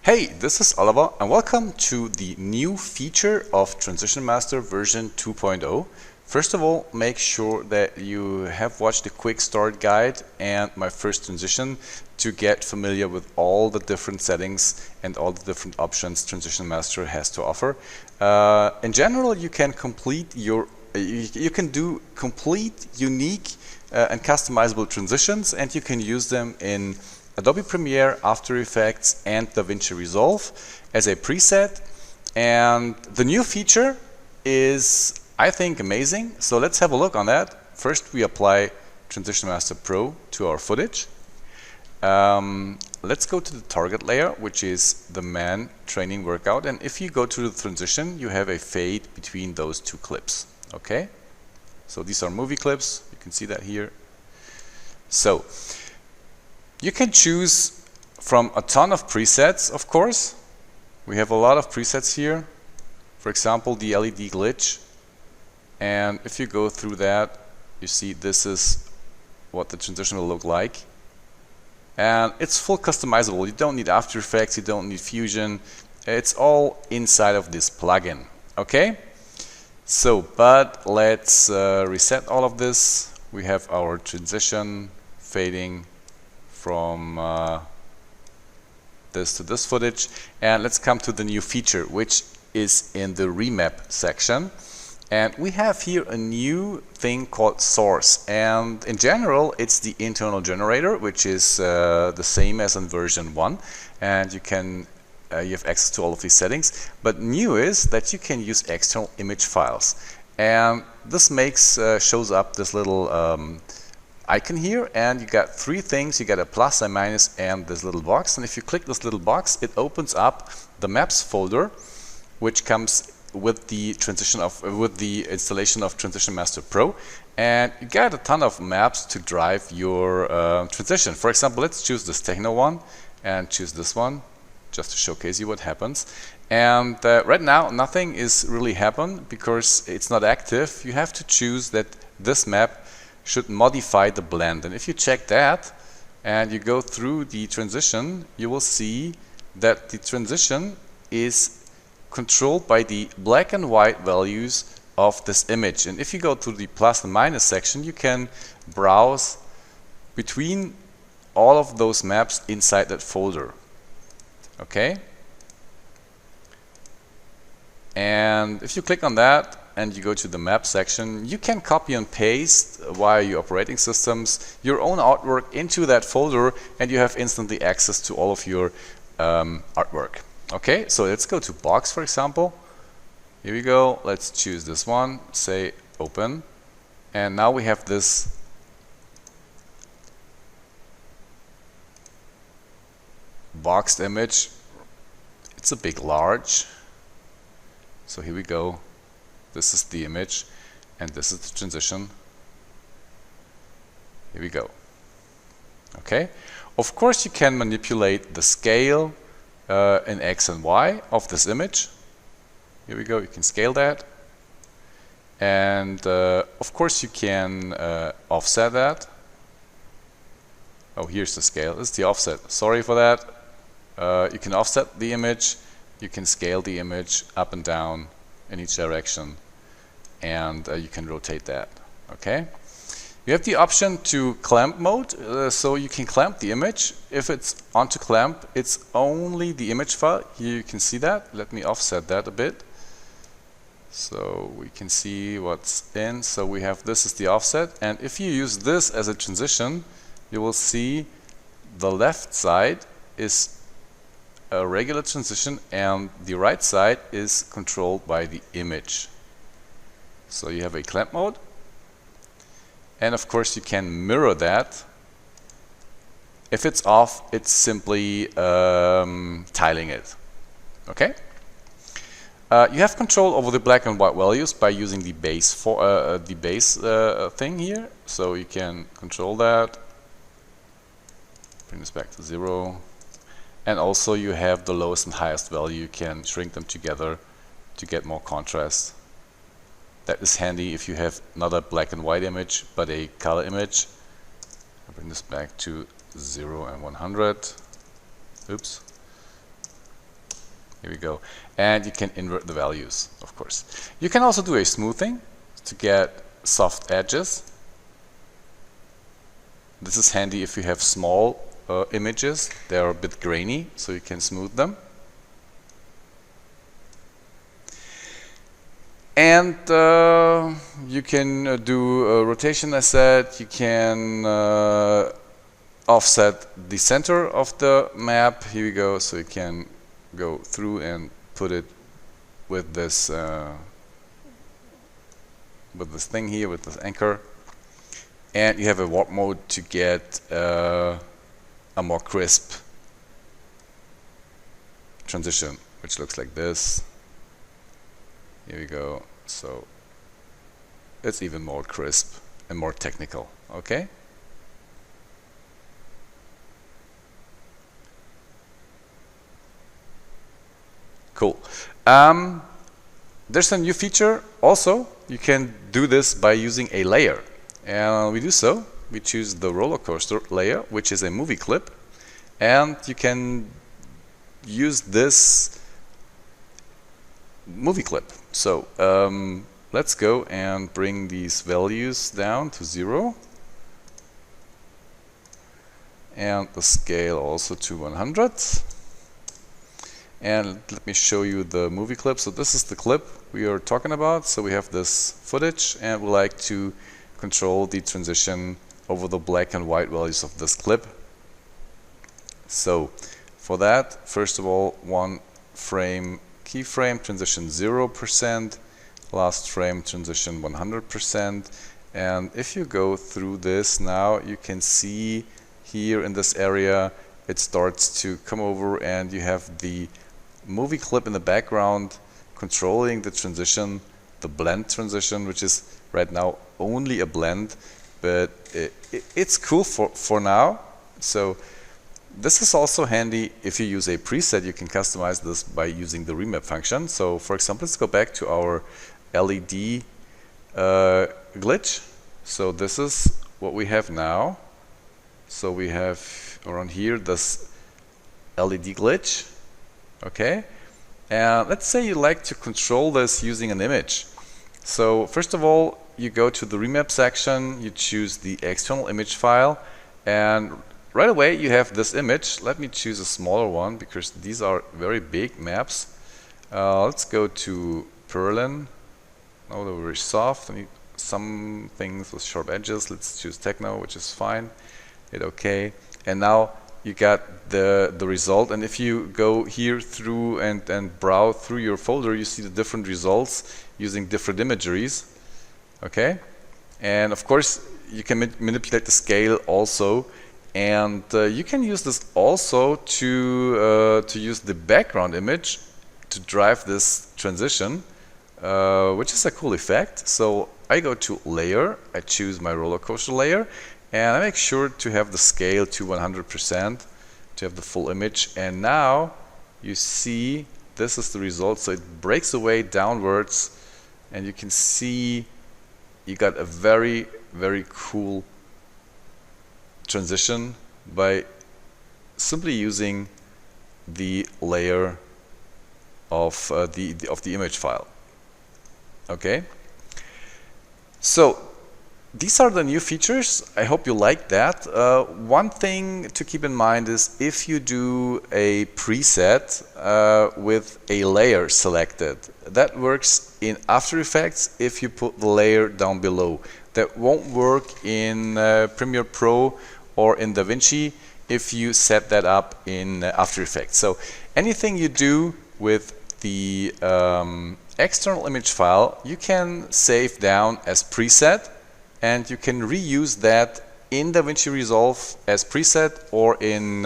Hey, this is Oliver and welcome to the new feature of Transition Master version 2.0. First of all, make sure that you have watched the quick start guide and my first transition to get familiar with all the different settings and all the different options Transition Master has to offer. In general, you can do complete, unique and customizable transitions, and you can use them in Adobe Premiere, After Effects and DaVinci Resolve as a preset. And the new feature is, I think, amazing. So let's have a look on that. First, we apply Transition Master Pro to our footage. Let's go to the target layer, which is the man training workout. And if you go to the transition, you have a fade between those two clips. Okay? So these are movie clips. You can see that here. So you can choose from a ton of presets, of course. We have a lot of presets here. For example, the LED glitch. And if you go through that, you see this is what the transition will look like. And it's full customizable. You don't need After Effects, you don't need Fusion. It's all inside of this plugin. Okay? So, but let's reset all of this. We have our transition fading from this to this footage, and let's come to the new feature, which is in the remap section. And we have here a new thing called source, and in general it's the internal generator, which is the same as in version 1, and you have access to all of these settings. But new is that you can use external image files, and this shows up this little icon here, and you got three things. You got a plus, a minus, and this little box. And if you click this little box, it opens up the maps folder, which comes with the installation of Transition Master Pro. And you got a ton of maps to drive your transition. For example, let's choose this techno one and choose this one just to showcase you what happens. And right now nothing is really happening because it's not active. You have to choose that this map should modify the blend. And if you check that and you go through the transition, you will see that the transition is controlled by the black and white values of this image. And if you go to the plus and minus section, you can browse between all of those maps inside that folder. Okay? And if you click on that and you go to the map section, you can copy and paste via your operating systems your own artwork into that folder, and you have instantly access to all of your artwork. Okay, so let's go to box, for example. Here we go. Let's choose this one, say open, and now we have this boxed image. It's a big large. So here we go. This is the image, and this is the transition. Here we go. Okay. Of course, you can manipulate the scale in X and Y of this image. Here we go. You can scale that, and of course you can offset that. Oh, here's the scale. This is the offset. Sorry for that. You can offset the image. You can scale the image up and down in each direction, and you can rotate that. Okay. You have the option to clamp mode, so you can clamp the image. If it's onto clamp, it's only the image file. Here you can see that. Let me offset that a bit so we can see what's in. So we have this is the offset, and if you use this as a transition, you will see the left side is a regular transition and the right side is controlled by the image. So you have a clamp mode, and of course you can mirror that. If it's off, it's simply tiling it. Okay. You have control over the black and white values by using the base thing here. So you can control that, bring this back to 0. And also you have the lowest and highest value. You can shrink them together to get more contrast. That is handy if you have not a black and white image, but a color image. I'll bring this back to 0 and 100. Oops. Here we go. And you can invert the values, of course. You can also do a smoothing to get soft edges. This is handy if you have small images. They are a bit grainy, so you can smooth them. And you can do a rotation, as said. You can offset the center of the map. Here we go. So you can go through and put it with this thing here, with this anchor. And you have a warp mode to get a more crisp transition, which looks like this. Here we go. So it's even more crisp and more technical. Okay. Cool. There's a new feature also. You can do this by using a layer. And we do so. We choose the roller coaster layer, which is a movie clip. And you can use this movie clip. So let's go and bring these values down to 0. And the scale also to 100. And let me show you the movie clip. So this is the clip we are talking about. So we have this footage, and we like to control the transition over the black and white values of this clip. So for that, first of all, one frame keyframe transition 0%, last frame transition 100%. And if you go through this now, you can see here in this area it starts to come over, and you have the movie clip in the background controlling the transition, the blend transition, which is right now only a blend, but it's cool for now. So this is also handy if you use a preset. You can customize this by using the remap function. So for example, let's go back to our LED glitch. So this is what we have now. So we have around here this LED glitch. Okay, and let's say you like to control this using an image. So first of all, you go to the remap section, you choose the external image file, and right away you have this image. Let me choose a smaller one because these are very big maps. Let's go to Perlin. Oh, they're very soft. I need some things with sharp edges. Let's choose Techno, which is fine. Hit OK, and now you got the result. And if you go here through and browse through your folder, you see the different results using different imageries. Okay, and of course you can manipulate the scale also, and you can use this also to use the background image to drive this transition, which is a cool effect. So I go to layer, I choose my roller coaster layer, and I make sure to have the scale to 100% to have the full image. And now you see this is the result. So it breaks away downwards, and you can see you got a very, very cool transition by simply using the layer of the image file. Okay, so these are the new features. I hope you like that. One thing to keep in mind is if you do a preset with a layer selected, that works in After Effects if you put the layer down below. That won't work in Premiere Pro or in DaVinci if you set that up in After Effects. So anything you do with the external image file, you can save down as preset, and you can reuse that in DaVinci Resolve as preset or in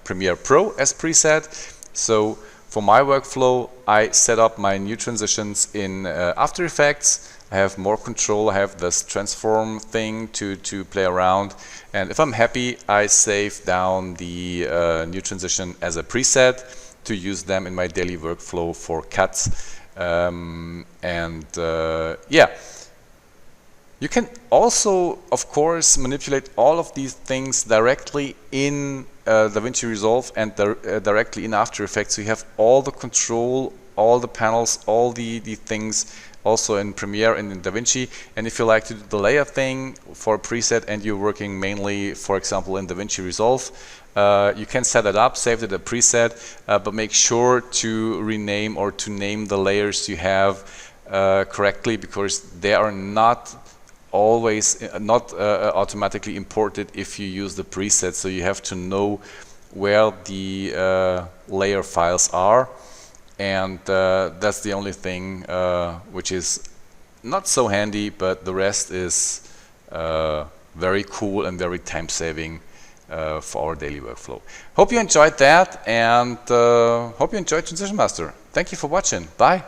Premiere Pro as preset. So for my workflow, I set up my new transitions in After Effects. I have more control. I have this transform thing to play around, and if I'm happy, I save down the new transition as a preset to use them in my daily workflow for cuts. Yeah. You can also, of course, manipulate all of these things directly in DaVinci Resolve and directly in After Effects. So you have all the control, all the panels, all the things also in Premiere and in DaVinci. And if you like to do the layer thing for a preset and you're working mainly, for example, in DaVinci Resolve, you can set it up, save it a preset, but make sure to rename or to name the layers you have correctly, because they are not always automatically imported if you use the preset. So you have to know where the layer files are, and that's the only thing which is not so handy, but the rest is very cool and very time-saving for our daily workflow. Hope you enjoyed that, and hope you enjoyed Transition Master. Thank you for watching. Bye.